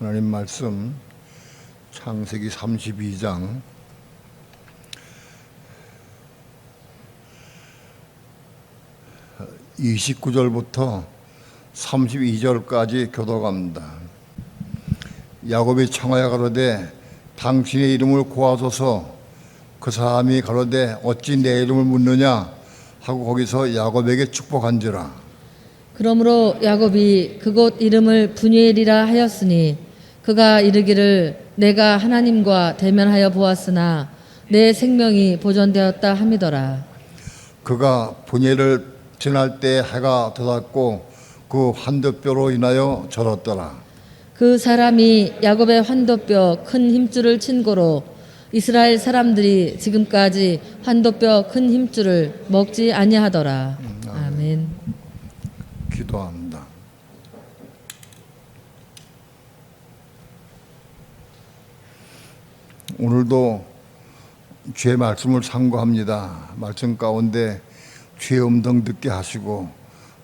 하나님 말씀 창세기 32장 29절부터 32절까지 교독합니다. 야곱이 청하여 가로되 당신의 이름을 고하소서. 그 사람이 가로되 어찌 내 이름을 묻느냐 하고 거기서 야곱에게 축복한지라. 그러므로 야곱이 그곳 이름을 브니엘이라 하였으니 그가 이르기를 내가 하나님과 대면하여 보았으나 내 생명이 보존되었다 함이더라. 그가 브니엘을 지날 때 해가 돋았고 그 환도뼈로 인하여 절었더라. 그 사람이 야곱의 환도뼈 큰 힘줄을 친 고로 이스라엘 사람들이 지금까지 환도뼈 큰 힘줄을 먹지 아니하더라. 아멘. 기도합니다. 오늘도 주의 말씀을 상고합니다. 말씀 가운데 주의 음성 듣게 하시고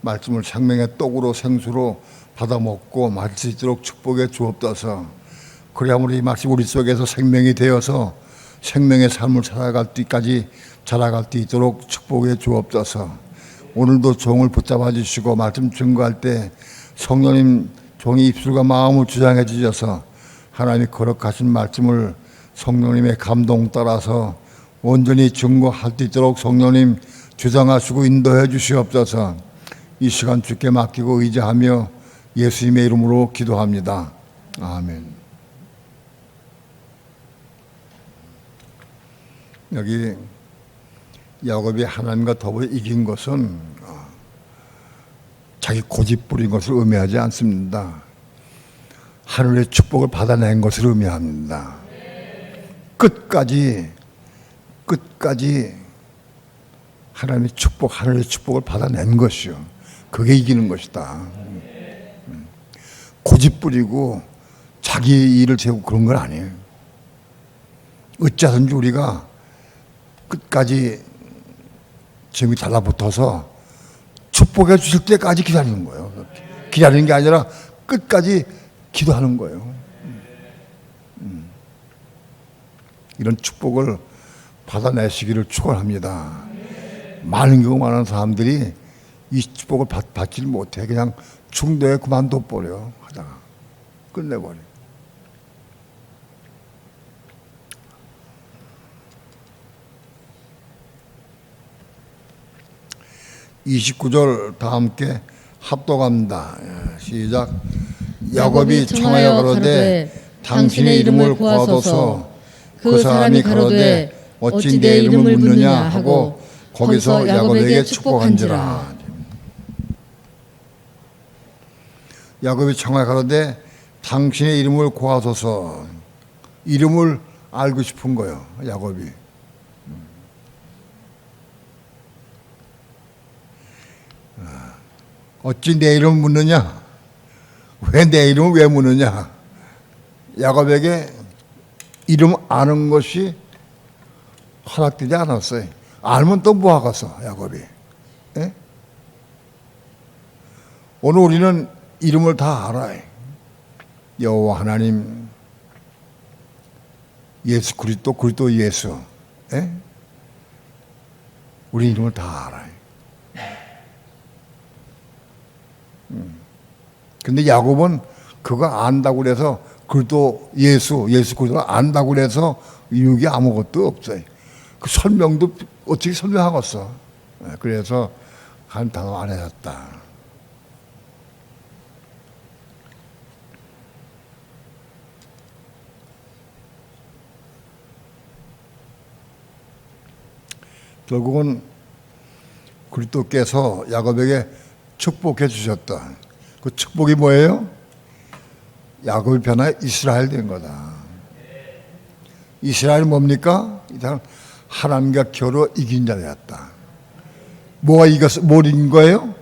말씀을 생명의 떡으로 생수로 받아 먹고 마실 수 있도록 축복해 주옵소서. 그래야 우리 말씀 우리 속에서 생명이 되어서 생명의 삶을 살아갈 때까지 자라갈 수 있도록 축복해 주옵소서. 오늘도 종을 붙잡아 주시고 말씀 증거할 때 성령님 종이 입술과 마음을 주장해 주셔서 하나님이 거룩하신 말씀을 성령님의 감동 따라서 온전히 증거할 수 있도록 성령님 주장하시고 인도해 주시옵소서. 이 시간 주께 맡기고 의지하며 예수님의 이름으로 기도합니다. 아멘. 여기 야곱이 하나님과 더불어 이긴 것은 자기 고집 부린 것을 의미하지 않습니다. 하늘의 축복을 받아낸 것을 의미합니다. 끝까지 하나님의 축복, 하늘의 축복을 받아낸 것이요. 그게 이기는 것이다. 고집 부리고 자기 일을 세우고 그런 건 아니에요. 어찌하든지 우리가 끝까지 지금 달라붙어서 축복해 주실 때까지 기다리는 거예요. 기다리는 게 아니라 끝까지 기도하는 거예요. 이런 축복을 받아내시기를 축원합니다. 많은 경우 많은 사람들이 이 축복을 받지 못해 그냥 중도에 그만둬 버려 하다가 끝내버려. (29절) 다 함께 합독합니다. 시작. 야곱이 청하여 가로되 당신의 이름을 구하소서. 그 사람이 가로되 어찌 내 이름을 묻느냐 하고 거기서 야곱에게 축복한지라. 야곱이 청하여 가로되 당신의 이름을 구하소서. 이름을 알고 싶은 거예요. 야곱이. 어찌 내 이름을 묻느냐? 왜 내 이름을 왜 묻느냐? 야곱에게 이름 아는 것이 허락되지 않았어요. 알면 또 뭐 하겠어, 야곱이. 예? 오늘 우리는 이름을 다 알아요. 여호와 하나님, 예수 그리스도 예수. 예? 우리 이름을 다 알아요. 근데 야곱은 그거 안다고 그래서 그리스도 예수 그리스도를 안다고 그래서 유익이 아무것도 없어요. 그 설명도 어떻게 설명하겠어. 그래서 한 단어 안 해줬다. 결국은 그리스도께서 야곱에게 축복해 주셨다. 그 축복이 뭐예요? 야곱이 변화 이스라엘 된 거다. 이스라엘은 뭡니까? 이 사람 하나님과 겨루 이긴 자 되었다. 뭘 이긴 거예요?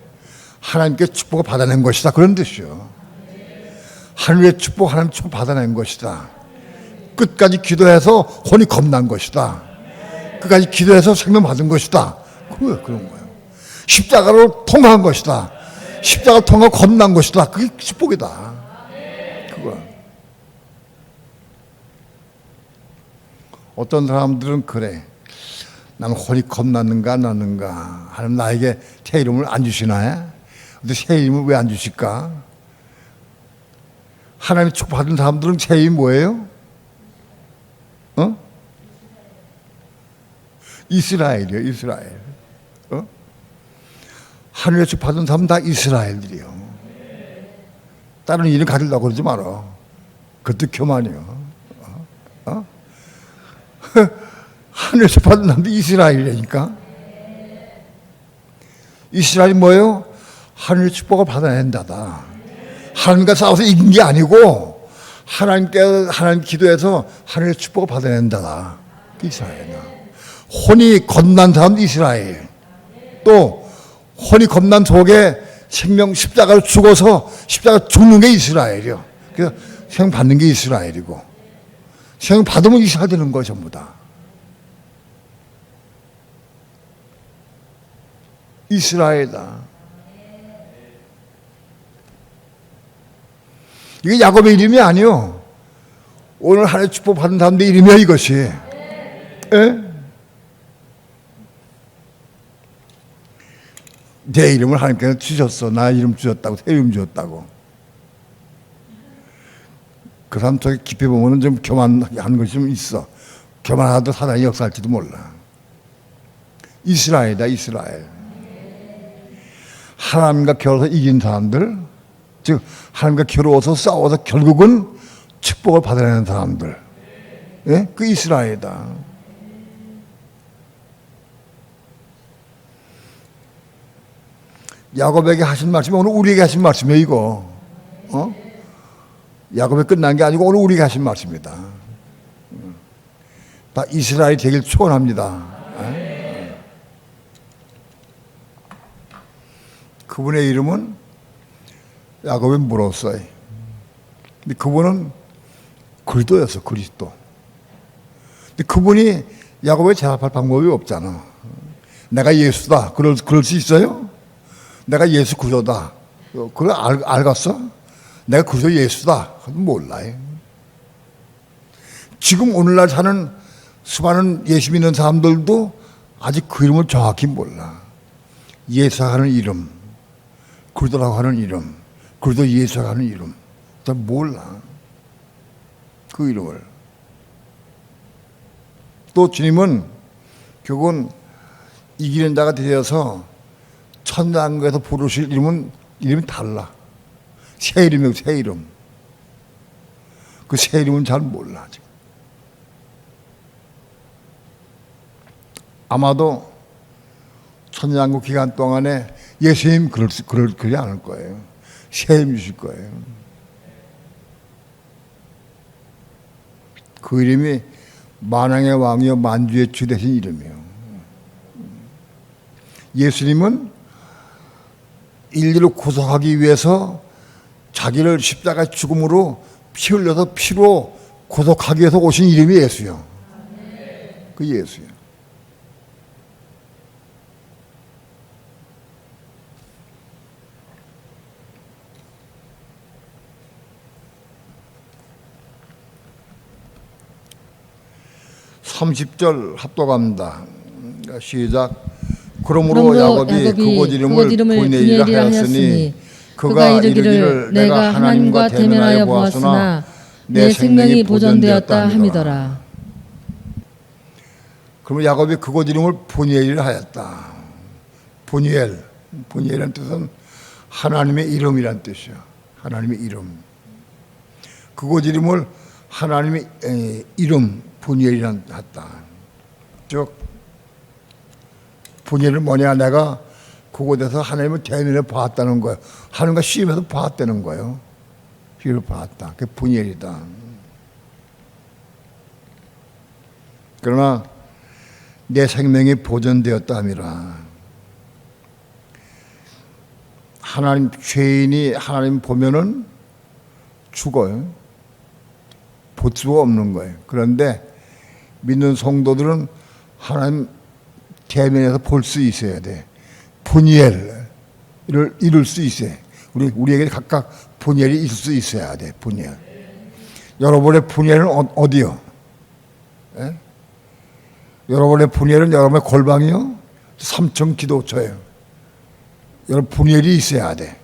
하나님께 축복을 받아낸 것이다. 그런 뜻이요. 하늘의 축복, 하나님 축복 받아낸 것이다. 끝까지 기도해서 혼이 겁난 것이다. 끝까지 기도해서 생명 받은 것이다. 그런 거예요. 십자가로 통과한 것이다. 십자가 통과 겁난 것이다. 그게 축복이다. 그거. 어떤 사람들은 그래. 나는 혼이 겁났는가 안 났는가. 하나님 나에게 새 이름을 안 주시나요? 근데 새 이름을 왜 안 주실까? 하나님 축복받은 사람들은 새 이름이 뭐예요? 이스라엘이요, 이스라엘. 하늘의 축복받은 사람은 다 이스라엘들이요. 다른 이름 가지려고 그러지 마라. 그것도 교만이요. 하늘에서 받은 사람도 이스라엘이라니까. 이스라엘이 뭐예요? 하늘의 축복을 받아야 한다다. 하나님과 싸워서 이긴 게 아니고 하나님 기도해서 하늘의 축복을 받아야 한다다. 이스라엘이야. 혼이 겁난 사람도 이스라엘. 또 혼이 겁난 속에 생명 십자가를 죽어서 십자가 죽는 게 이스라엘이요. 그래서 생명 받는 게 이스라엘이고, 생명 받으면 이스라엘 되는 거예요, 전부 다. 이스라엘이다. 이게 야곱의 이름이 아니요. 오늘 하나님의 축복 받은 사람들의 이름이야, 이것이. 에? 내 이름을 하나님께서 주셨어. 나 이름 주셨다고, 새 이름 주셨다고. 그 사람 저기 깊이 보면 좀 교만한 것이 좀 있어. 교만하도 사단이 역사할지도 몰라. 이스라엘이다, 이스라엘. 하나님과 겨뤄서 이긴 사람들, 즉 하나님과 겨루어서 싸워서 결국은 축복을 받아내는 사람들, 예? 그 이스라엘이다. 야곱에게 하신 말씀이 오늘 우리에게 하신 말씀이에요, 이거. 야곱에 끝난 게 아니고 오늘 우리에게 하신 말씀입니다. 다 이스라엘이 되길 축원합니다. 그분의 이름은 야곱이 물었어요. 근데 그분은 그리스도였어, 그리스도. 근데 그분이 야곱에 제압할 방법이 없잖아. 내가 예수다. 그럴 수 있어요? 내가 예수 구조다. 그걸 알겠어? 내가 구조 예수다. 몰라요. 지금 오늘날 사는 수많은 예수 믿는 사람들도 아직 그 이름을 정확히 몰라. 예수라고 하는 이름, 그리스도라고 하는 이름, 그리스도 예수라고 하는 이름, 다 몰라. 그 이름을. 또 주님은 결국은 이기는 자가 되어서 천당에서 부르실 이름이 달라. 새 이름이고, 새 이름. 그 새 이름은 잘 몰라, 지금. 아마도 천년왕국 기간 동안에 예수님 그러지 않을 거예요. 새 이름 주실 거예요. 그 이름이 만왕의 왕이요 만주의 주 되신 이름이에요. 예수님은 인류를 구속하기 위해서 자기를 십자가 죽음으로 피 흘려서 피로 구속하기 위해서 오신 이름이 예수요. 그 예수요. (30절) 합독합니다. 시작. 그러므로 야곱이 그곳 이름을 브니엘이라 하였으니 그가 이르기를 내가 하나님과 대면하여 보았으나 내 생명이 보존되었다 함이더라. 그러면 야곱이 그곳 이름을 브니엘이라 하였다. 브니엘이라는 뜻은 하나님의 이름이란 뜻이야. 하나님의 이름. 그곳 이름을 하나님의 이름 브니엘이란 했다. 즉 브니엘은 뭐냐? 내가 그곳에서 하나님을 대면해 봤다는 거예요. 하나님과 시험에서 봤다는 거예요. 시험을 봤다. 그게 브니엘이다. 그러나 내 생명이 보존되었다 함이라. 하나님, 죄인이 하나님 보면은 죽어요. 볼 수가 없는 거예요. 그런데 믿는 성도들은 하나님 대면에서 볼 수 있어야 돼. 브니엘을 이룰 수 있어요. 우리에게 각각 브니엘이 있을 수 있어야 돼. 브니엘. 여러분의 브니엘은 어디요? 에? 여러분의 분열은 여러분의 골방이요 3층 기도처예요. 여러분 분열이 있어야 돼.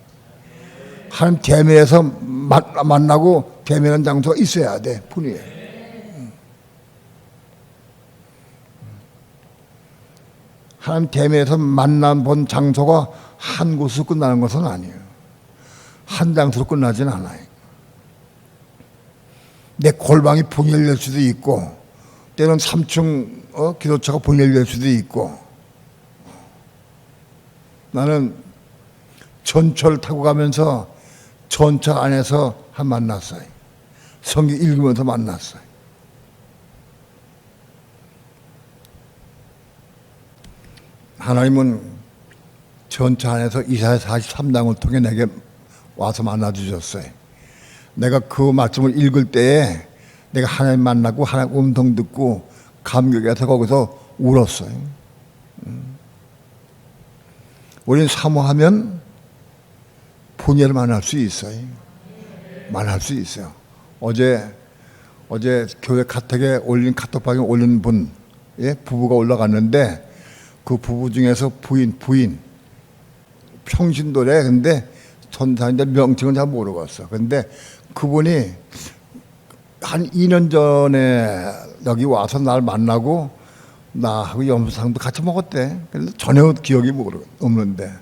하나님 대면에서 만나고 대면한 장소가 있어야 돼. 분열. 하나님 대면에서 만난 본 장소가 한 곳으로 끝나는 것은 아니에요. 한 장소로 끝나지는 않아요. 내 골방이 분열될 수도 있고 때는 3층 기도처가 분열될 수도 있고. 나는 전철 타고 가면서 전차 안에서 만났어요. 성경 읽으면서 만났어요. 하나님은 전차 안에서 이사야 43장을 통해 내게 와서 만나주셨어요. 내가 그 말씀을 읽을 때에 내가 하나님 만나고 하나님 음성 듣고 감격해서 거기서 울었어요. 우리는 사모하면 분열을 만날 수 있어요. 만날 수 있어요. 어제 교회 카톡에 올린 카톡방에 올린 분, 부부가 올라갔는데 그 부부 중에서 부인 평신도래. 근데 전사인데 명칭은 잘 모르겠어. 근데 그분이 한 2년 전에 여기 와서 날 만나고 나하고 염소상도 같이 먹었대. 그래서 전혀 기억이 없는데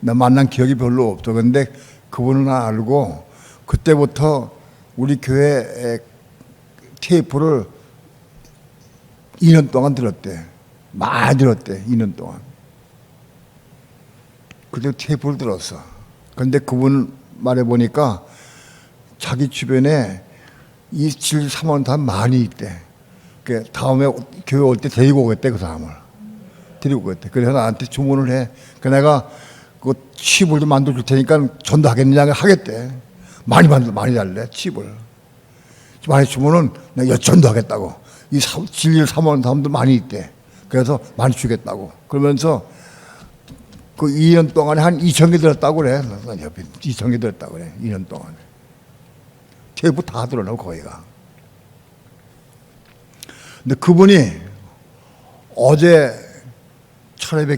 나 만난 기억이 별로 없어. 근데 그분은 알고 그때부터 우리 교회 테이프를 2년 동안 들었대. 많이 들었대. 2년 동안. 그때 테이프를 들었어. 그런데 그분 말해보니까 자기 주변에 이 질 사모하는 많이 있대. 다음에 교회 올 때 데리고 오겠대. 그 사람을 데리고 오겠대. 그래서 나한테 주문을 해. 내가 그 칩을 좀 만들어 줄 테니까 전도하겠느냐 하겠대. 많이 달래 칩을. 많이 주면은 내가 전도하겠다고. 이 진리를 사모하는 사람들 많이 있대. 그래서 많이 주겠다고. 그러면서 그 2년 동안에 한 2,000개 들었다고 그래. 2,000개 들었다고 그래. 2년 동안에. 테이프 다 들어놓고 거기가. 근데 그분이 어제 철회배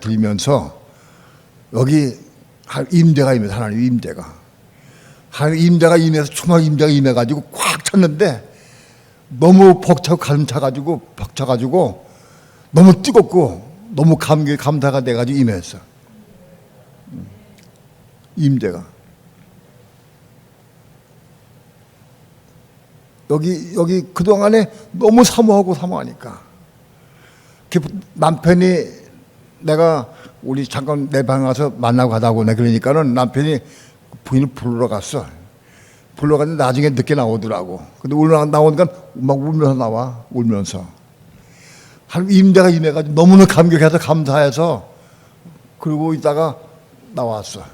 들면서 여기 임재가 임해서 하나님 임재가 임해서 초막 임재가 임해가지고 꽉 찼는데 너무 가슴 차가지고 벅차가지고 너무 뜨겁고 너무 감사가 돼가지고 임했어. 임재가 여기 그동안에 너무 사모하니까 남편이 내가 우리 잠깐 내 방에 가서 만나고 가자고 그러니까는 남편이 부인을 부르러 갔어. 부르러 갔는데 나중에 늦게 나오더라고. 근데 나오니까 막 울면서 나와. 울면서 한 임대가 임해가지고 너무나 감격해서 감사해서 그러고 있다가 나왔어.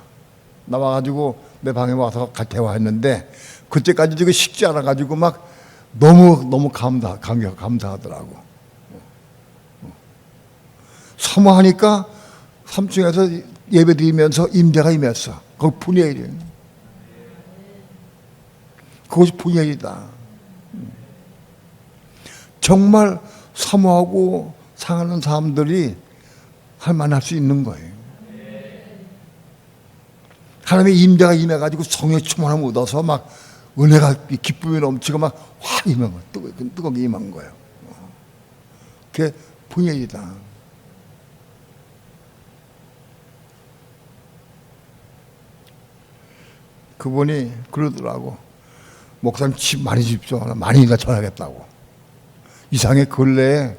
나와가지고 내 방에 와서 같이 대화했는데 그때까지 지금 식지 않아가지고 막 너무 감사하더라고. 사모하니까 3층에서 예배 드리면서 임재가 임했어. 거기 분열이에요. 그것이 분열이다. 정말 사모하고 사랑하는 사람들이 만날 수 있는 거예요. 하나님의 임재가 임해가지고 성령의 충만함을 얻어서 막 은혜가 기쁨이 넘치고 막 확 임한 거예요. 뜨겁게 임한 거예요. 그게 분열이다. 그분이 그러더라고. 목사님 집 많이 주십시오. 많이 전하겠다고. 이상의 근래에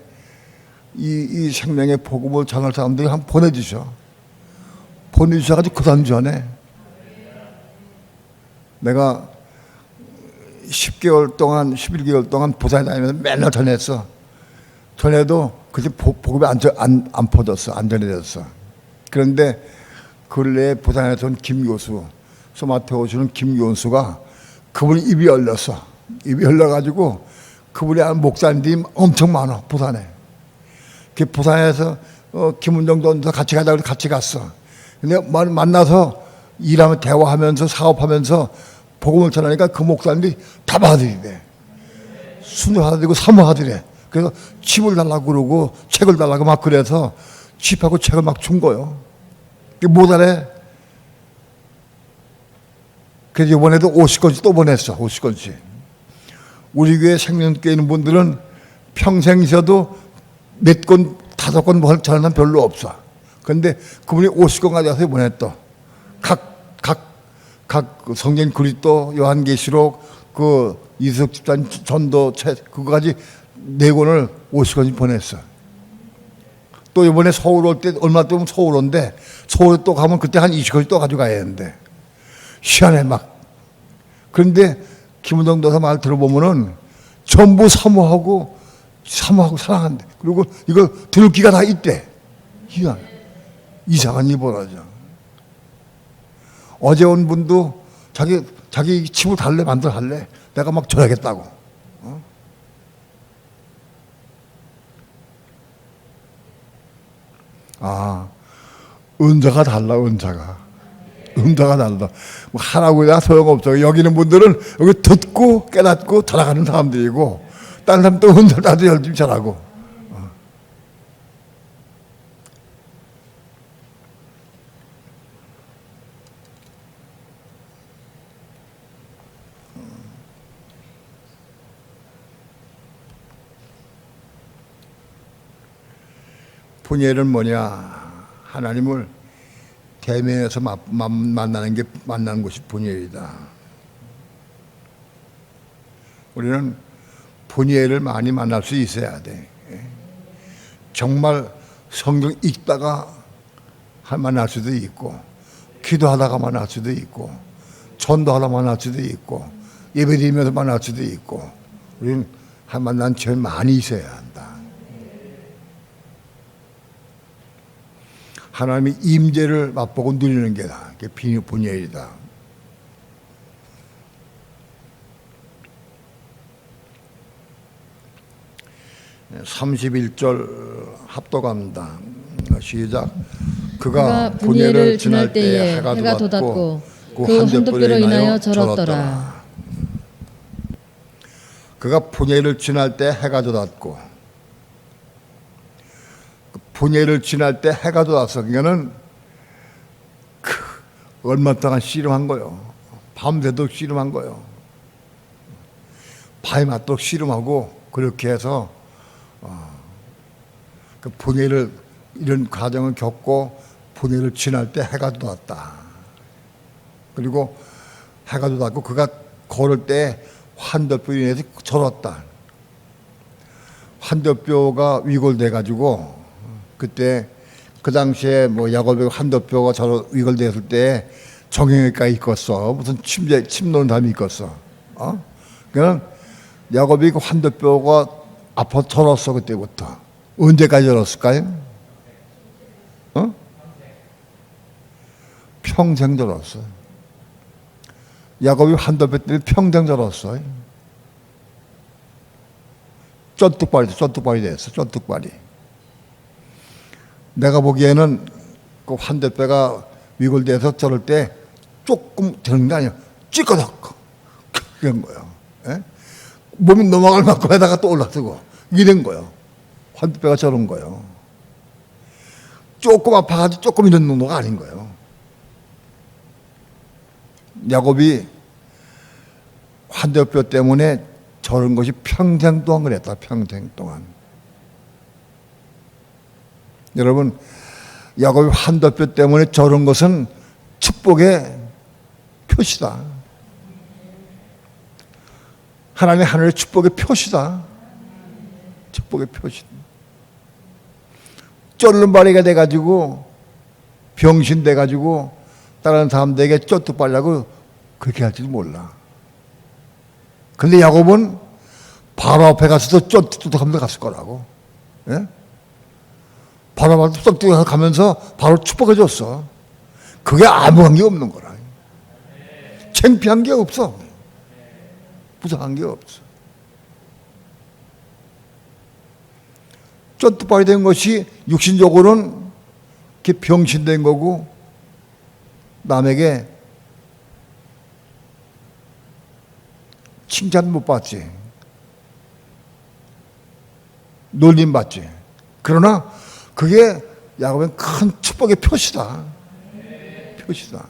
이 생명의 복음을 전할 사람들이 한번 보내주셔. 보내주셔가지고 그 다음 전에 내가 10개월 동안 11개월 동안 부산에 다니면서 맨날 전했어. 전에도 그때 복음이 안 퍼졌어. 안 전해졌어. 그런데 근래에 부산에서 온 김교수, 소마테 오시는 김교수가 그분이 입이 열렸어. 입이 열려가지고 그분이 아는 목사님들이 엄청 많아. 부산에. 그 부산에서 김은정도 같이 가자고 해서 같이 갔어. 근데 만나서 일하면 대화하면서 사업하면서 복음을 전하니까 그 목사님들이 다 받아들이래. 순종하더라고 사모하더래. 그래서 칩을 달라고 그러고 책을 달라고 막 그래서 칩하고 책을 막 준 거요. 못 알아. 그래서 이번에도 50권씩 또 보냈어. 50권씩. 우리 교회 생명교회 있는 분들은 평생 있어도 몇 권, 5권 뭐 저는 사람 별로 없어. 그런데 그분이 50권 가져와서 보냈어. 각 성경 그리스도, 요한계시록, 그 이석 집단 전도체, 그거까지 4권을 50권씩 보냈어. 또 이번에 서울 올 때, 얼마 동안 서울 온대. 서울에 또 가면 그때 한 20권씩 또 가져가야 하는데. 희한해, 막. 그런데 김은정 도사 말 들어보면은 전부 사모하고 사랑한대. 그리고 이걸 들을 기가 다 있대. 희한해. 이상한 일 벌어져. 어제 온 분도 자기 집을 달래, 만들어 할래. 내가 막 줘야겠다고. 은자가 달라, 은자가 달라. 뭐 하라고 해야 소용없어. 여기 있는 분들은 여기 듣고 깨닫고 돌아가는 사람들이고, 다른 사람 또 은자 나도 열심히 잘하고. 분예는 뭐냐? 하나님을 대면에서 만나는 것이 분예이다. 우리는 분예를 많이 만날 수 있어야 돼. 정말 성경 읽다가 만날 수도 있고, 기도하다가 만날 수도 있고, 전도하다 만날 수도 있고, 예배드리면서 만날 수도 있고, 우리는 만난 체험이 많이 있어야 한다. 하나님의 임재를 맛보고 누리는 게 다. 그게 분예이다. 네, 31절 합독합니다. 시작. 그가 분예를 지날 때에 해가 돋았고 그 한돛뼈로 인하여 절었더라. 그가 분예를 지날 때 해가 돋았고, 분예를 지날 때 해가 돋았어. 그러니까는 얼마 동안 씨름한 거요. 밤새도록 씨름한 거요. 밤이 맞도록 씨름하고, 그렇게 해서 그 분예를, 이런 과정을 겪고 분예를 지날 때 해가 돋았다. 그리고 해가 돋았고 그가 걸을 때 환도뼈로 인해서 절었다. 환도뼈가 위골돼 가지고, 그때 그 당시에 뭐 야곱의 환도뼈가 저로 위골됐을 때 정형외과에 있었어. 무슨 침 놓는 사람이 있었어. 그냥 야곱이 그 환도뼈가 아파 절었어. 그때부터. 언제까지 절었을까요? 평생 절었어. 야곱이 환도뼈 때문에 평생 절었어. 쫀뚝발이 됐어. 쫀뚝발이. 내가 보기에는 그 환도뼈가 위골돼서 저럴 때 조금 되는 게 아니야. 찌꺼덕 그런 거예요. 예? 몸이 넘어갈 만큼 에다가 또 올라서고 이런 거예요. 환도뼈가 저런 거예요. 조금 아파가지고 조금 이런 정도가 아닌 거예요. 야곱이 환도뼈 때문에 저런 것이 평생 동안 그랬다. 평생 동안. 여러분, 야곱이 환도뼈 때문에 저런 것은 축복의 표시다. 하나님의 하늘의 축복의 표시다. 축복의 표시다. 쫄른바리가 돼가지고 병신 돼가지고 다른 사람들에게 쫓뚝발라고 그렇게 할지도 몰라. 근데 야곱은 바로 앞에 가서도 쫓뚝하면서 갔을 거라고. 예? 바로 앞에 쫓뚝 가면서 바로 축복해 줬어. 그게 아무 관계 없는 거라. 창피한 게 없어. 부상한 게 없어. 쫓뚝발이 된 것이 육신적으로는 이렇게 병신된 거고, 남에게 칭찬 못 받지. 놀림받지. 그러나 그게 야곱은 큰 축복의 표시다. 표시다.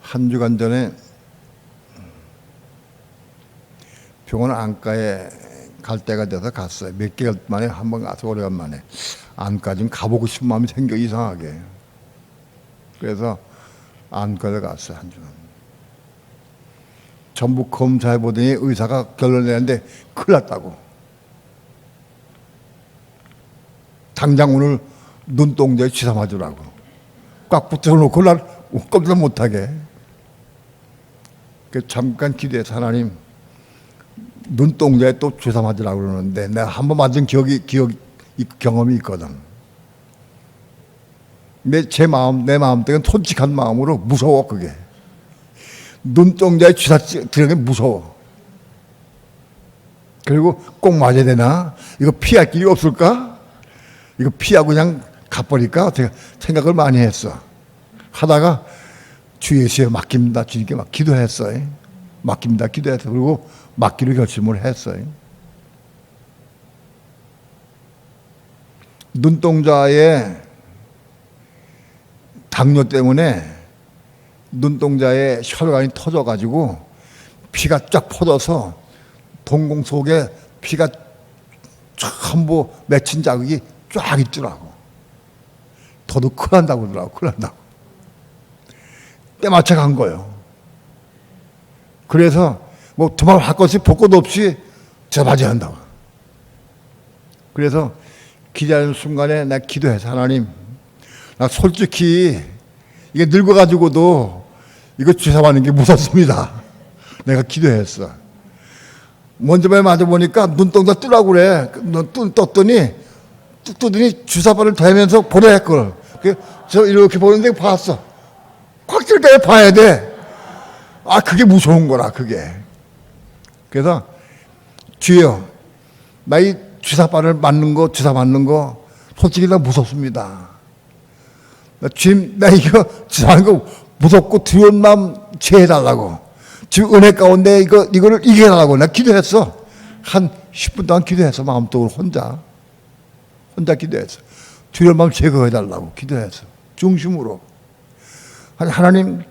한 주간 전에 병원 안과에 갈 때가 돼서 갔어요. 몇 개월 만에 한 번 가서 오래간만에. 안과 좀 가보고 싶은 마음이 생겨 이상하게. 그래서 안과를 갔어요. 한 주간. 전부 검사해보더니 의사가 결론 내는데 큰일 났다고. 당장 오늘 눈동자에 주사 맞으라고. 꽉 붙여놓고 날 꼼짝 못하게. 잠깐 기도해서 하나님 눈동자에 또 주사 맞으라고 그러는데 내가 한 번 맞은 경험이 있거든. 내 마음속엔 솔직한 마음으로 무서워 그게. 눈동자에 주사 들어가는 게 무서워. 그리고 꼭 맞아야 되나? 이거 피할 길이 없을까? 이거 피하고 그냥 가버릴까? 어떻게 생각을 많이 했어. 하다가 주 예수에 맡깁니다. 주님께 막 기도했어요. 맡깁니다. 기도했어. 그리고 맡기로 결심을 했어요. 눈동자에 당뇨 때문에 눈동자에 혈관이 터져가지고 피가 쫙 퍼져서 동공 속에 피가 전부 맺힌 자국이 쫙 있더라고. 더도 큰일 난다고 그러더라고. 큰일 난다고. 때맞춰 간 거예요. 그래서 뭐 두말 할 것이 볼 것도 없이 저 맞아야 한다고. 그래서 기다리는 순간에 내가 기도해서 하나님 나 솔직히 이게 늙어가지고도 이거 주사 맞는 게 무섭습니다. 내가 기도했어. 먼저 맞아보니까 눈동자 뜨라고 그래. 떴더니 뚝 뜨더니 주사바를 대면서 보라 했걸. 저 이렇게 보는데 봤어. 확 뜰 때 봐야 돼. 아, 그게 무서운 거라, 그게. 그래서, 주여, 나 이 주사바를 주사 맞는 거, 솔직히 나 무섭습니다. 주님, 나 이거 주사 맞는 거 무섭고 두려운 마음 제해달라고. 지금 은혜 가운데 이거를 이겨달라고. 나 기도했어. 한 10분 동안 기도했어. 마음속으로 혼자 기도했어. 두려운 마음 제거해달라고 기도했어. 중심으로. 하나님,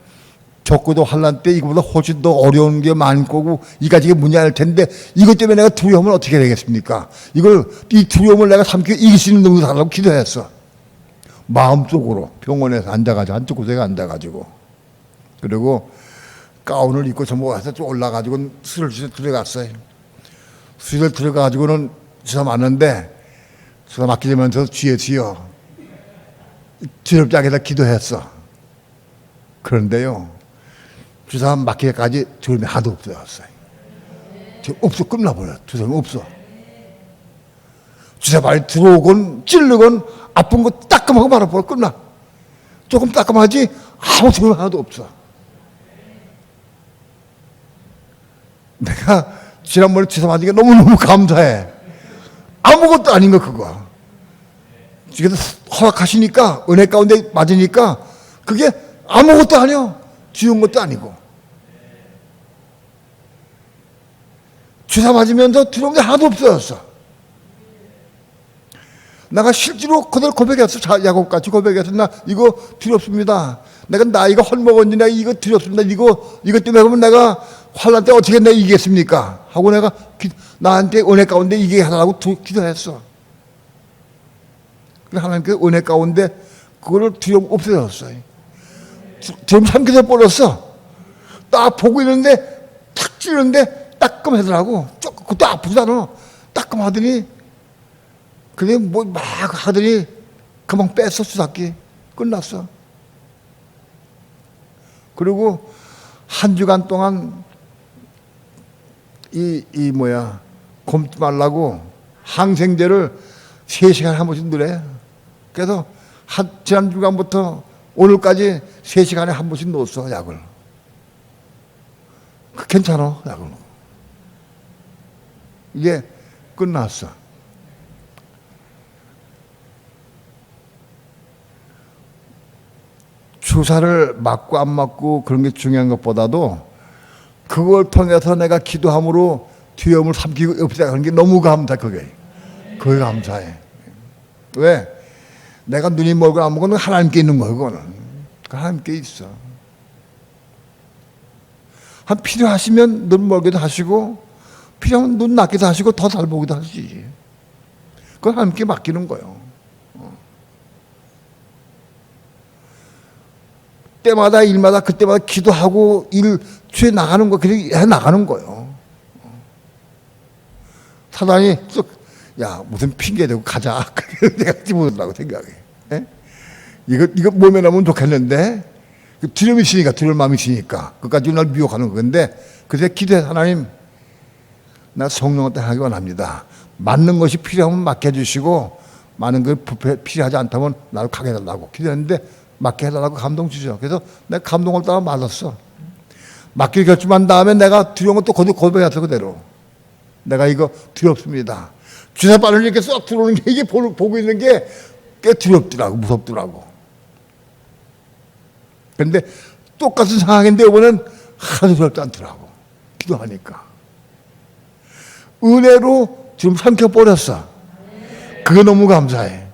적고도 환난 때 이거보다 훨씬 더 어려운 게 많고 이 가지가 문제가 될 텐데 이것 때문에 내가 두려움을 어떻게 되겠습니까? 이 두려움을 내가 삼켜 이길 수 있는 능력을 달라고 기도했어. 마음속으로 병원에서 앉아가지고 한쪽 곳에 앉아가지고 그리고 가운을 입고 전부가서 좀 올라가지고 수술실에 들어갔어요. 수술실 들어가가지고는 주사 맞는데 주사 맞기 전에 주여 두렵지 않게 다 기도했어. 그런데요 주사 맞기까지 두려움이 하나도 없어졌어요. 없어. 끝나버려. 두려움이 없어. 주사 많이 들어오건 찌르건 아픈 거 따끔하고 말아버려. 끝나. 조금 따끔하지 아무 두려움 하나도 없어. 내가 지난번에 주사 맞은 게 너무너무 감사해. 아무것도 아닌 거 그거. 그래서 허락하시니까 은혜 가운데 맞으니까 그게 아무것도 아니야. 주운 것도 아니고. 주사 맞으면서 두려운 게 하나도 없어졌어. 내가 실제로 그대로 고백했어. 야곱같이 고백했어. 나 이거 두렵습니다. 내가 나이가 헐먹었니? 내가 이거 두렵습니다. 이것 때문에 그러면 내가 환난 때 어떻게 내가 이기겠습니까? 하고 내가 나한테 은혜 가운데 이기게 하라고 기도했어. 하나님께 은혜 가운데 그거를 두려움 없어졌어요. 두려움 삼켜서 버렸어. 딱 보고 있는데 탁 찌르는데 따끔하더라고. 그것도 아프지 않아. 따끔하더니 그냥 뭐 막 하더니 금방 뺐어. 수사기 끝났어. 그리고 한 주간 동안 굶지 말라고 항생제를 3시간에 한 번씩 넣으래. 그래서 지난 주간부터 오늘까지 3시간에 한 번씩 넣었어, 약을. 괜찮아, 약을. 이게 끝났어. 주사를 맞고 안 맞고 그런 게 중요한 것보다도 그걸 통해서 내가 기도함으로 두려움을 삼키고 없애가는 게 너무 감사해. 그게 감사해. 왜? 내가 눈이 멀고 안 멀고 하나님께 있는 거야. 그거는 하나님께 있어. 한 필요하시면 눈 멀기도 하시고 필요하면 눈 낮기도 하시고 더 잘 보기도 하시지. 그걸 하나님께 맡기는 거예요. 때마다 일마다 그때마다 기도하고 일주에 나가는 거 그렇게 해 나가는 거예요. 사단이 야 무슨 핑계 대고 가자. 내가 집어넣으려고 생각해. 에? 이거 몸에 넣으면 좋겠는데 두려움이 있으니까 두려울 마음이 있으니까 그까지 날 미혹하는 건데 그래서 기도해 하나님 나 성령한테 하기 원합니다. 맞는 것이 필요하면 맡겨주시고 많은 걸 필요하지 않다면 나를 가게 해달라고 기도했는데 맡게 해달라고 감동 주죠. 그래서 내가 감동을 따라 맞았어. 맡길 결심한 다음에 내가 두려운 것도 고백했어. 그대로 내가 이거 두렵습니다. 주사 바늘 이렇게 쏙 들어오는 게 이게 보고 있는 게 꽤 두렵더라고. 무섭더라고. 그런데 똑같은 상황인데 이번엔 하나도 두렵지 않더라고. 기도하니까 은혜로 지금 삼켜버렸어. 그거 너무 감사해.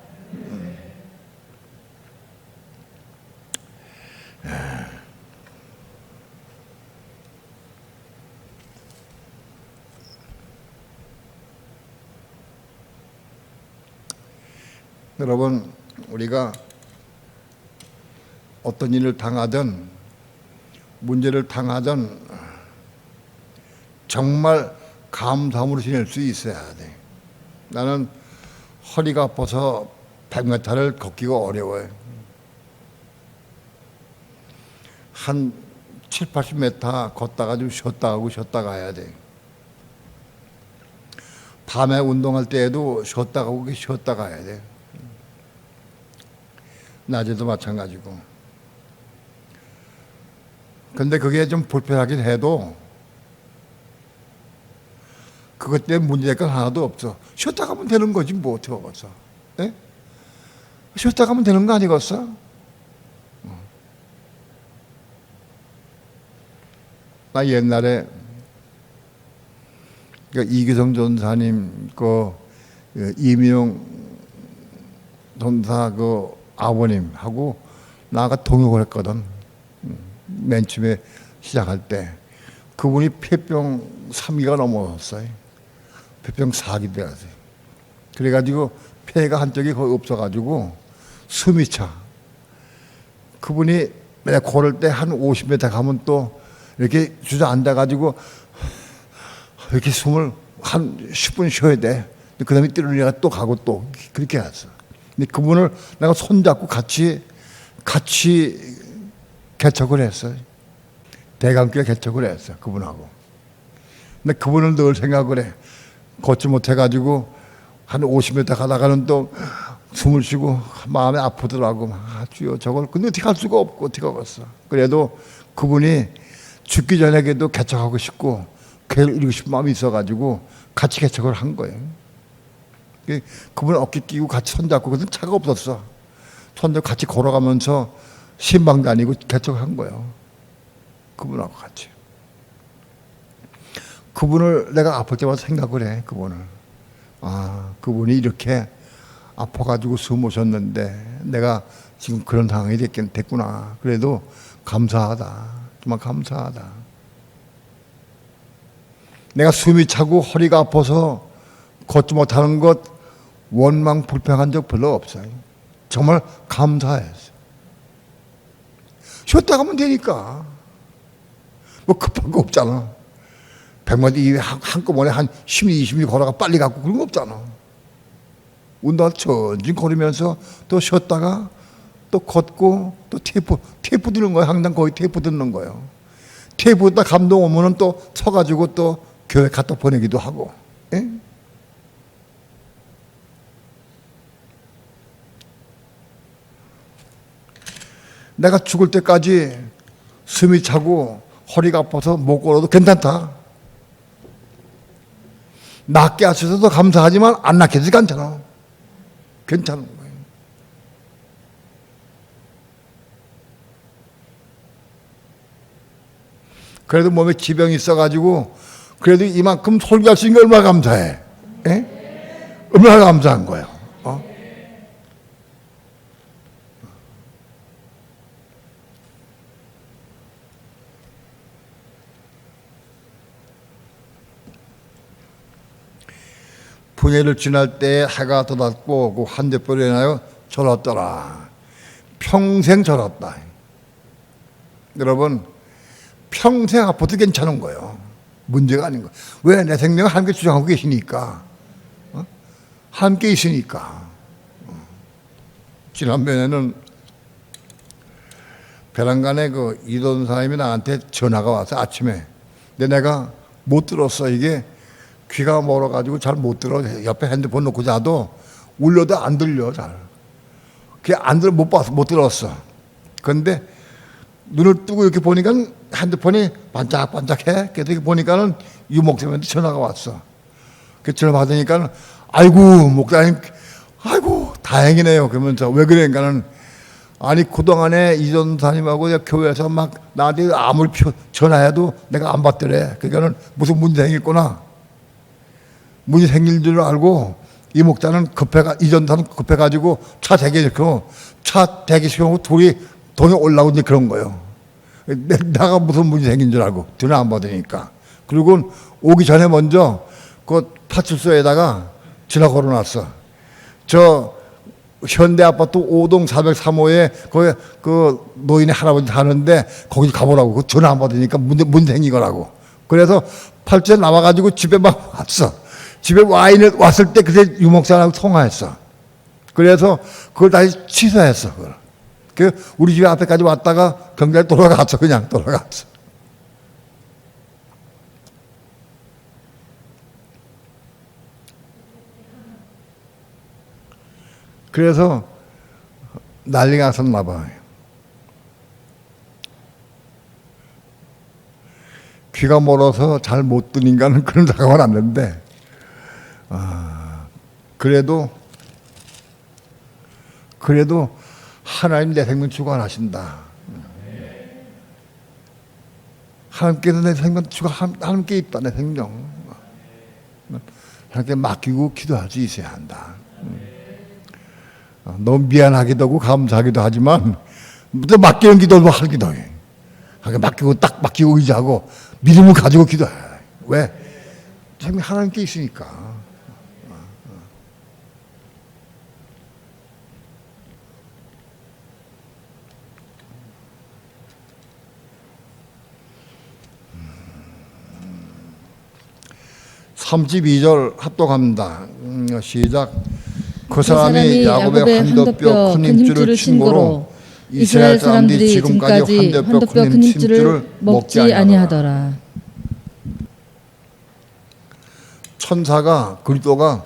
여러분, 우리가 어떤 일을 당하든 문제를 당하든 정말 감사함으로 지낼 수 있어야 돼. 나는 허리가 아파서 100m를 걷기가 어려워요. 한 7, 80m 걷다가 좀 쉬었다 가고 쉬었다 가야 돼. 밤에 운동할 때에도 쉬었다 가고 쉬었다 가야 돼. 낮에도 마찬가지고. 근데 그게 좀 불편하긴 해도 그것 때문에 문제될 건 하나도 없어. 쉬었다 가면 되는 거지 뭐 어떻게 하겠어. 에? 쉬었다 가면 되는 거 아니겠어? 나 옛날에 이규성 전사님 이민용 전사 아버님하고 나가 동역을 했거든. 맨 처음에 시작할 때 그분이 폐병 3기가 넘어섰어요. 폐병 4기 돼가지고 그래가지고 폐가 한쪽이 거의 없어가지고 숨이 차. 그분이 내가 걸을 때 한 50m 가면 또 이렇게 주저앉아가지고 이렇게 숨을 한 10분 쉬어야 돼. 그 다음에 뛰어내가 또 가고 또 그렇게 했어. 근데 그분을 내가 손잡고 같이 개척을 했어요. 대강교회 개척을 했어 그분하고. 근데 그분을 늘 생각을 해. 걷지 못해가지고 한 50m 가다가는 또 숨을 쉬고 마음이 아프더라고. 주여 저걸 근데 어떻게 할 수가 없고 어떻게 하겠어. 그래도 그분이 죽기 전에도 개척하고 싶고 교회를 이루고 싶은 마음이 있어가지고 같이 개척을 한 거예요. 그분 어깨 끼고 같이 손잡고 그래서 차가 없었어. 손잡고 같이 걸어가면서 신방 다니고 개척한 거예요. 그분하고 같이. 그분을 내가 아플 때마다 생각을 해. 그분이 이렇게 아파가지고 숨으셨는데 내가 지금 그런 상황이 됐구나. 그래도 감사하다. 정말 감사하다. 내가 숨이 차고 허리가 아파서 걷지 못하는 것 원망 불평한 적 별로 없어요. 정말 감사했어요. 쉬었다 가면 되니까. 뭐 급한 거 없잖아. 100마디 한꺼번에 한 10리, 20리 걸어가 빨리 가고 그런 거 없잖아. 운동할 천천히 걸으면서 또 쉬었다가 또 걷고 또 테이프 드는 거야. 항상 거의 테이프 듣는 거예요. 테이프 듣다 감동 오면은 또 서가지고 또 교회 갖다 보내기도 하고. 에? 내가 죽을 때까지 숨이 차고 허리가 아파서 못 걸어도 괜찮다. 낫게 하셔서 감사하지만 안 낫게 해서 괜찮아. 괜찮은 거예요. 그래도 몸에 지병이 있어가지고 그래도 이만큼 설교할 수 있는 게 얼마나 감사해. 에? 얼마나 감사한 거예요. 분해를 지날 때 해가 돋았고 그 환대뼈로 인하여 절었더라. 평생 절었다. 여러분 평생 아파도 괜찮은 거예요. 문제가 아닌 거예요. 왜? 내 생명을 함께 주장하고 계시니까. 함께 있으니까. 지난번에는 베란간에 그 이돈 사람이 나한테 전화가 와서 아침에. 근데 내가 못 들었어. 이게 귀가 멀어가지고 잘 못 들어. 옆에 핸드폰 놓고 자도 울려도 안 들려 잘. 그게 안 들어 못 봤어, 못 들었어. 그런데 눈을 뜨고 이렇게 보니까 핸드폰이 반짝반짝해. 그래서 이렇게 보니까는 유 목사님한테 전화가 왔어. 그 전화 받으니까 아이고 목사님, 아이고 다행이네요. 그러면서 왜 그러니까는 아니 그동안에 이전사님하고 교회에서 막 나한테 아무리 전화해도 내가 안 받더래. 그러니까는 무슨 문제 생겼구나. 문제 생길 줄 알고 이 목사는 이전사는 급해가지고 차 대기시키고 차 대기시키고 둘이 돈이 올라오고 이제 그런 거예요. 내가 무슨 문제 생긴 줄 알고 전화 안 받으니까. 그리고 오기 전에 먼저 그 파출소에다가 전화 걸어놨어. 저 현대아파트 5동 403호에 거기 그 노인의 할아버지 사는데 거기 가보라고. 그 전화 안 받으니까 문제 생긴 거라고. 그래서 팔째 나와가지고 집에 막 왔어. 집에 왔을 때 그때 유목사하고 통화했어. 그래서 그걸 다시 취소했어. 그걸. 그 우리 집 앞에까지 왔다가 경찰에 돌아갔어. 그냥 돌아갔어. 그래서 난리가 났었나 봐. 귀가 멀어서 잘 못 들린가는 그런 사고가 났는데 그래도 하나님 내 생명 주관하신다. 하나님께서 내 생명 하나님께 있다. 내 생명 하나님께 맡기고 기도하지 있어야 한다. 너무 미안하기도 하고 감사하기도 하지만 또 맡기는 기도도 하기도 해. 맡기고 딱 맡기고 의지하고 믿음을 가지고 기도해. 왜? 생명 하나님께 있으니까. (32절) 합독합니다. 시작. 그 사람이 야곱의 환도뼈 큰 힘줄을 친 고로 이스라엘 사람들이 지금까지 환도뼈 큰 힘줄을 먹지 아니하더라. 천사가 그리스도가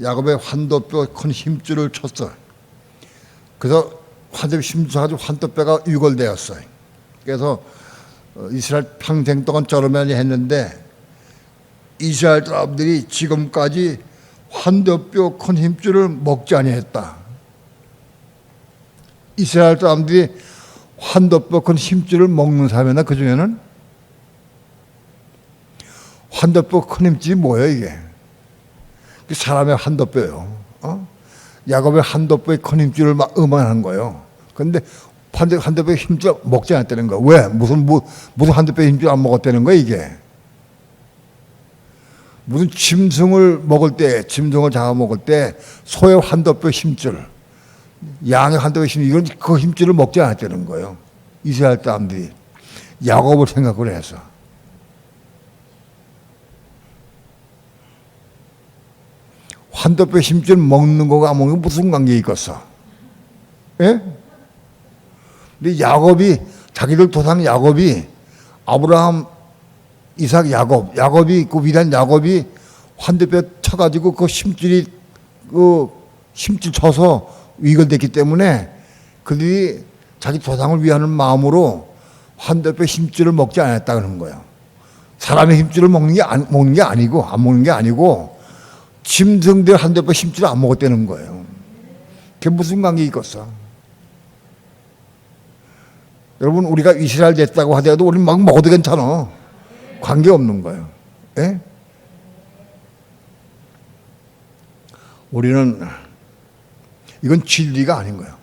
야곱의 환도뼈 큰 힘줄을 쳤어. 그래서 환도뼈 힘줄 가지고 환도뼈가 유골되었어요. 그래서 이스라엘 평생 동안 저러면이 했는데 이스라엘 사람들이 지금까지 환도뼈 큰 힘줄을 먹지 아니했다. 이스라엘 사람들이 환도뼈 큰 힘줄을 먹는 사람이나 그 중에는 환도뼈 큰 힘줄이 뭐예요 이게? 사람의 환도뼈요. 야곱의 환도뼈의 큰 힘줄을 막 음한한 거예요. 그런데 환도뼈의 힘줄 먹지 않았다는 거예요. 왜? 무슨 환도뼈의 힘줄 안 먹었다는 거예요 이게? 무슨 짐승을 먹을 때, 짐승을 잡아먹을 때 소의 환도뼈 힘줄, 양의 환도뼈 힘줄, 이건 그 힘줄을 먹지 않았다는 거예요. 이스라엘 사람들이 야곱을 생각을 해서. 환도뼈 힘줄 먹는 거가 안 먹는 거 무슨 관계 있겠어? 예? 근데 야곱이, 자기들 조상 야곱이 아브라함, 이삭, 야곱이 그 위대한 야곱이 환도뼈 쳐가지고 그 힘줄 쳐서 위글됐기 때문에 그들이 자기 조상을 위하는 마음으로 환도뼈 힘줄을 먹지 않았다 그러는 거예요. 사람의 힘줄을 먹는 게 아니고 안 먹는 게 아니고 짐승들 환도뼈 힘줄을 안 먹었다는 거예요. 그게 무슨 관계 있겠어? 여러분 우리가 이스라엘 됐다고 하더라도 우리는 막 먹어도 괜찮아. 관계없는 거예요. 예? 우리는 이건 진리가 아닌 거예요.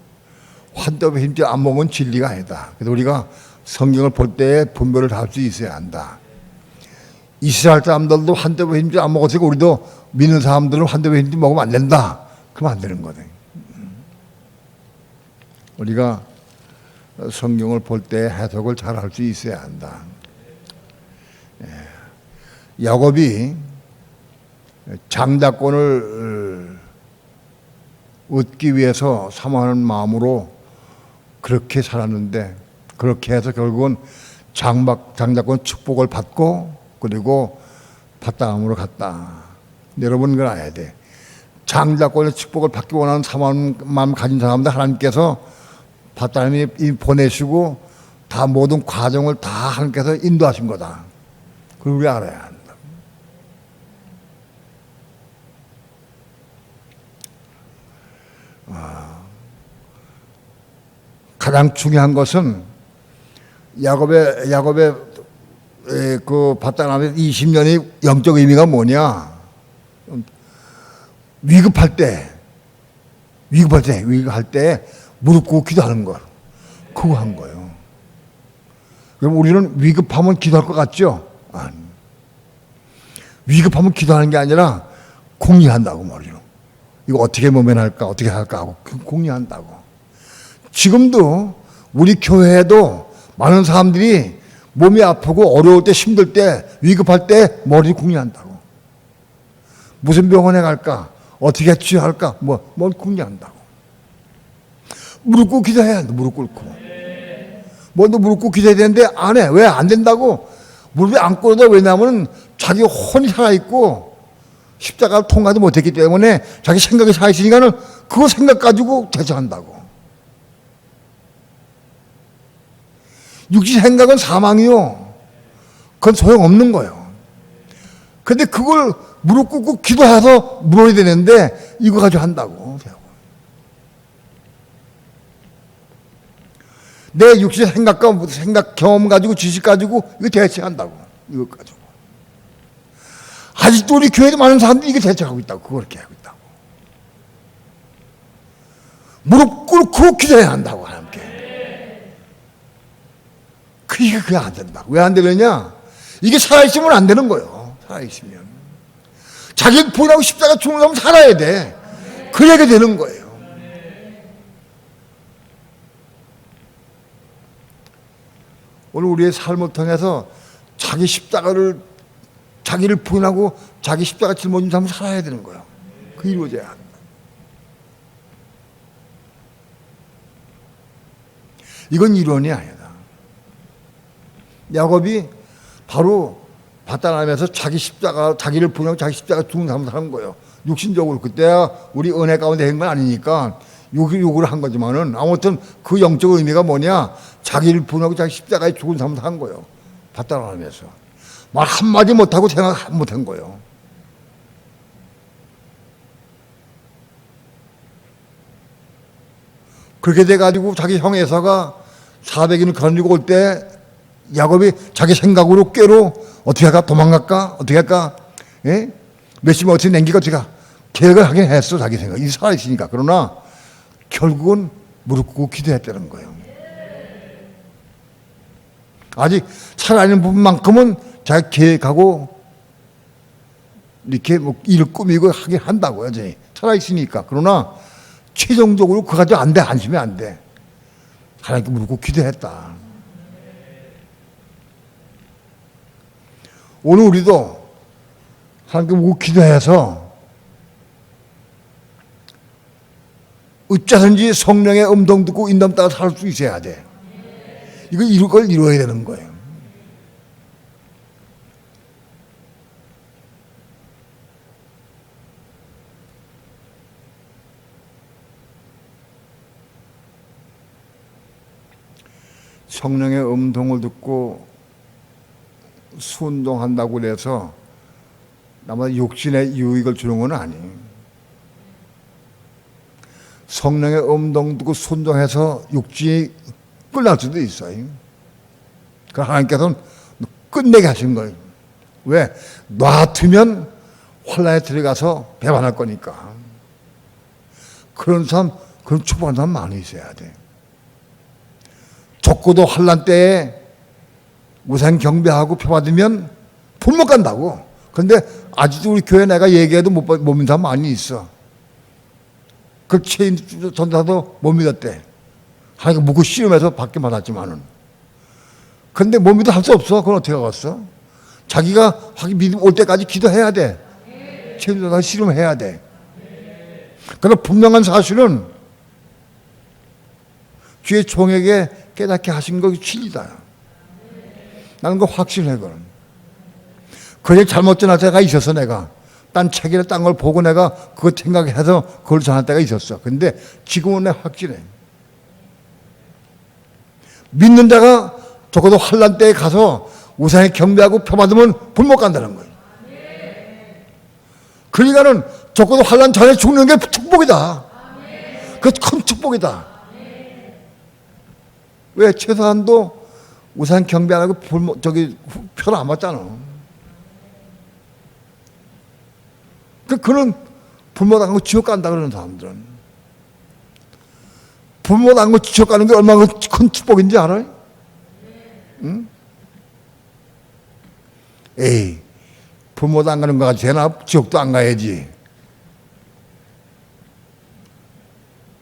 환도의 힘줄 안 먹으면 진리가 아니다. 그래서 우리가 성경을 볼 때 분별을 할 수 있어야 한다. 이스라엘 사람들도 환도의 힘줄 안 먹었으니까 우리도 믿는 사람들은 환도의 힘줄 먹으면 안 된다. 그러면 안 되는 거네. 우리가 성경을 볼 때 해석을 잘 할 수 있어야 한다. 야곱이 장자권을 얻기 위해서 사모하는 마음으로 그렇게 살았는데 그렇게 해서 결국은 장자권 축복을 받고 그리고 밧다람으로 갔다. 여러분 그걸 알아야 돼. 장자권의 축복을 받기 원하는 사모하는 마음 가진 사람들 하나님께서 밧다람이 보내시고 다 모든 과정을 다 하나님께서 인도하신 거다. 그걸 우리 알아야 한다. 가장 중요한 것은 야곱의 그 밧다람의 20년의 영적 의미가 뭐냐? 위급할 때 무릎 꿇고 기도하는 거, 그거 한 거예요. 그럼 우리는 위급하면 기도할 것 같죠? 아니. 위급하면 기도하는 게 아니라 공리한다고 말이죠. 이거 어떻게 모면할까, 어떻게 할까 하고 공리한다고. 지금도 우리 교회에도 많은 사람들이 몸이 아프고 어려울 때 힘들 때 위급할 때 머리 궁리한다고. 무슨 병원에 갈까? 어떻게 치료할까? 뭘 궁리한다고. 무릎 꿇고 기도해야 한다. 무릎 꿇고. 너 무릎 꿇고 기도해야 되는데 안 해. 왜 안 된다고? 무릎이 안 꿇어도 왜냐하면 자기 혼이 살아있고 십자가를 통과하지 못했기 때문에 자기 생각이 살아있으니까는 그거 생각 가지고 대처한다고. 육신 생각은 사망이요. 그건 소용없는 거예요. 근데 그걸 무릎 꿇고 기도해서 물어야 되는데 이거 가지고 한다고. 내 육신 생각 경험 가지고 지식 가지고 이거 대체한다고. 이거 가지고. 아직도 우리 교회도 많은 사람들이 이거 대체하고 있다고. 그렇게 하고 있다고. 무릎 꿇고 기도해야 한다고 하나님께. 그게 안 된다. 왜 안 되느냐? 이게 살아있으면 안 되는 거예요. 살아있으면. 자기 부인하고 십자가 죽으려면 살아야 돼. 그래야 되는 거예요. 오늘 우리의 삶을 통해서 자기를 부인하고 자기 십자가 짊어진 삶을 살아야 되는 거예요. 그 이루어져야 한다. 이건 이론이 아니다. 야곱이 바로 밧다람에서 자기를 부인하고 자기 십자가 죽은 삶을 사는 거예요. 육신적으로. 그때야 우리 은혜 가운데 한 건 아니니까 욕을 한 거지만은 아무튼 그 영적 의미가 뭐냐? 자기를 부인하고 자기 십자가에 죽은 삶을 산 거예요. 밧다람에서. 말 한마디 못하고 생각 못한 거예요. 그렇게 돼가지고 자기 형 에서가 400인을 거느리고 올 때 야곱이 자기 생각으로 꾀로 어떻게 할까? 도망갈까? 어떻게 할까? 예? 몇십 어떻게 남기가 어떻게 할까? 계획을 하긴 했어. 자기 생각. 이 살아있으니까. 그러나 결국은 무릎 꿇고 기도했다는 거예요. 아직 살아있는 부분만큼은 자기 계획하고 이렇게 일을 꾸미고 하긴 한다고 여전히 살아있으니까. 그러나 최종적으로 그거 가지고 안 돼. 안심이 안 돼. 하나님께 무릎 꿇고 기도했다. 오늘 우리도 하나님께 묵고 기도해서 어쩌든지 성령의 음성 듣고 인도함 따라 살 수 있어야 돼. 이걸 이루어야 되는 거예요. 성령의 음성을 듣고 순종한다고 해서 나만 육신의 유익을 주는 건 아니에요. 성령의 음성 듣고 순종해서 육신이 끝날 수도 있어요. 그 하나님께서는 끝내게 하신 거예요. 왜? 놔두면 환란에 들어가서 배반할 거니까. 그런 사람, 그런 초보한 사람 많이 있어야 돼. 적고도 환란 때에 우상 경배하고 표받으면 불 못 간다고. 그런데 아직도 우리 교회 내가 얘기해도 못 믿는 사람 많이 있어. 그 체인 전사도 못 믿었대. 하나님 묻고 씨름해서 받게 받았지만은. 근데 못 믿어 할 수 없어. 그건 어떻게 하겠어? 자기가 믿음 올 때까지 기도해야 돼. 체인 전사 씨름해야 돼. 그러나 분명한 사실은 주의 종에게 깨닫게 하신 것이 진리다. 나는 그거 확신해, 그건. 그게 잘못 전할 때가 있었어, 내가. 딴 책이나 딴 걸 보고 내가 그거 생각해서 그걸 전할 때가 있었어. 근데 지금은 내가 확신해. 믿는 자가 적어도 환란 때에 가서 우상에 경배하고 표받으면 불 못 간다는 거예요. 그러니까는 적어도 환란 전에 죽는 게 축복이다. 그 큰 축복이다. 왜? 최소한도 우상 경배 안 하고 표를 안 받잖아. 그는 불못 안 가고 지옥 간다 그러는 사람들은. 불못 안 가고 지옥 가는 게 얼마나 큰 축복인지 알아요? 응? 에이, 불못 안 가는 거가 되나? 지옥도 안 가야지.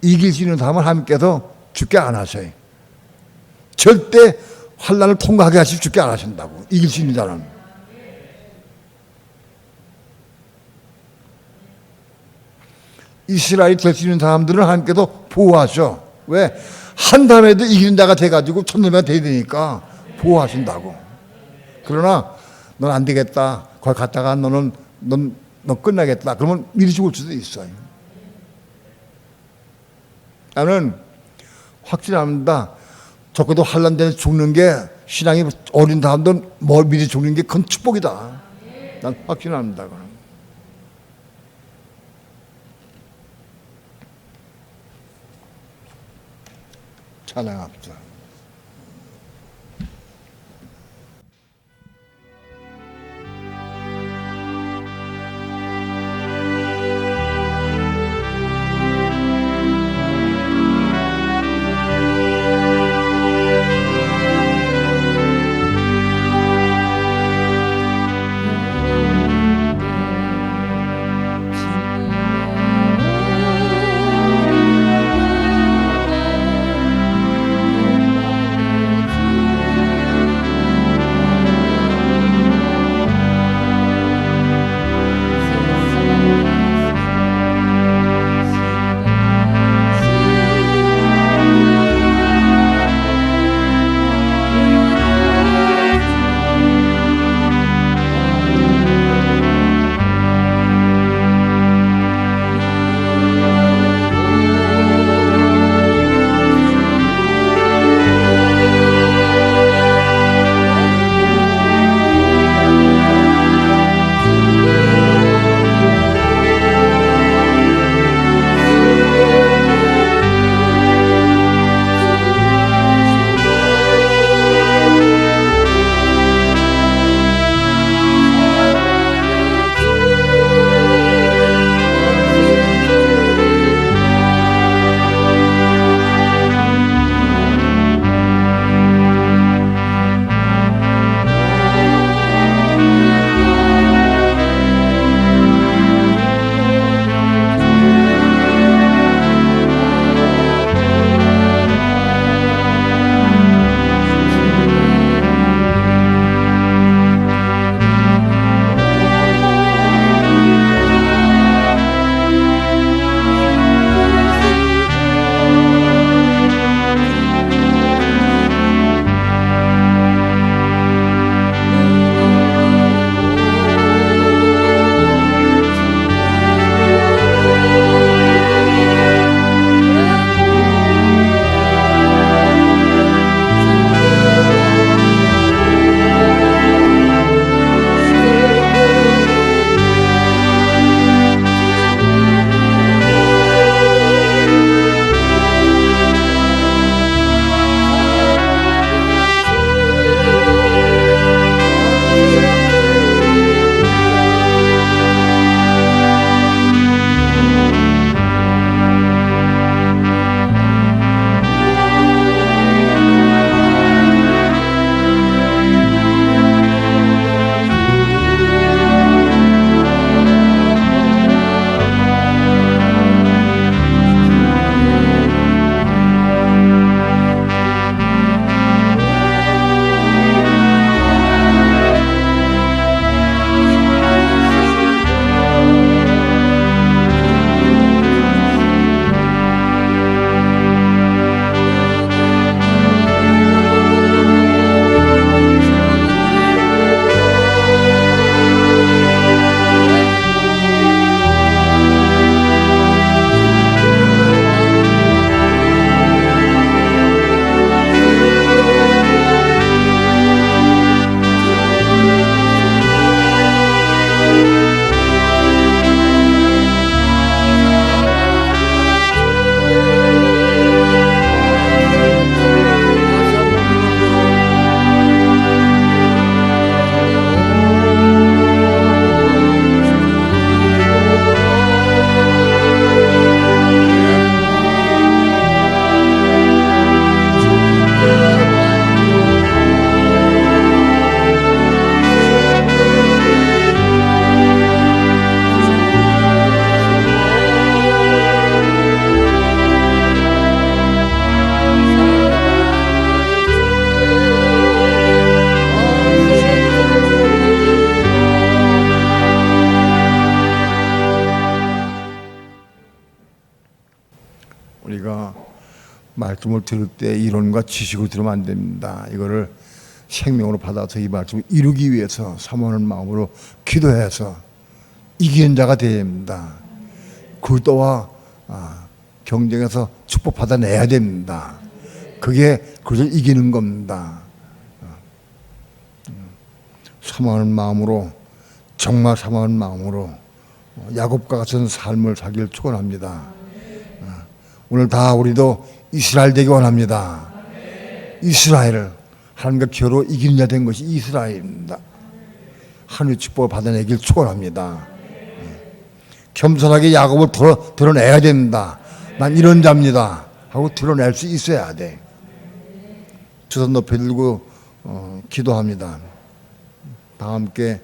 이길 수 있는 사람은 하나님께서 죽게 안 하셔요. 절대 환난을 통과하게 하시 죽게 안 하신다고. 이길 수 있는 자는. 이스라엘이 될 수 있는 사람들은 하나님께서 보호하셔. 왜? 한 다음에도 이기는 자가 돼가지고 천년만 돼야 되니까 보호하신다고. 그러나 넌 안 되겠다. 거기 갔다가 넌 끝나겠다. 그러면 미리 죽을 수도 있어요. 나는 확신합니다. 적어도 환난 때에 죽는 게 신앙이 어린 사람들은 미리 죽는 게 큰 축복이다. 난 확신합니다. 그럼. 찬양합시다. 우리가 말씀을 들을 때 이론과 지식으로 들으면 안 됩니다. 이거를 생명으로 받아서 이 말씀을 이루기 위해서 사모하는 마음으로 기도해서 이기는 자가 되어야 됩니다. 굴도와 경쟁에서 축복 받아내야 됩니다. 그게 그것을 이기는 겁니다. 사모하는 마음으로, 정말 사모하는 마음으로 야곱과 같은 삶을 살기를 축원합니다. 오늘 다 우리도 이스라엘 되기 원합니다. 이스라엘을 하나님과 겨루 이기는 자 된 것이 이스라엘입니다. 하늘의 축복을 받아내길 축원합니다. 겸손하게 야곱을 드러내야 됩니다. 난 이런 자입니다 하고 드러낼 수 있어야 돼. 두 손 높이 들고 기도합니다. 다 함께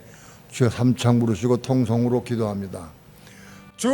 주여 삼창 부르시고 통성으로 기도합니다. 주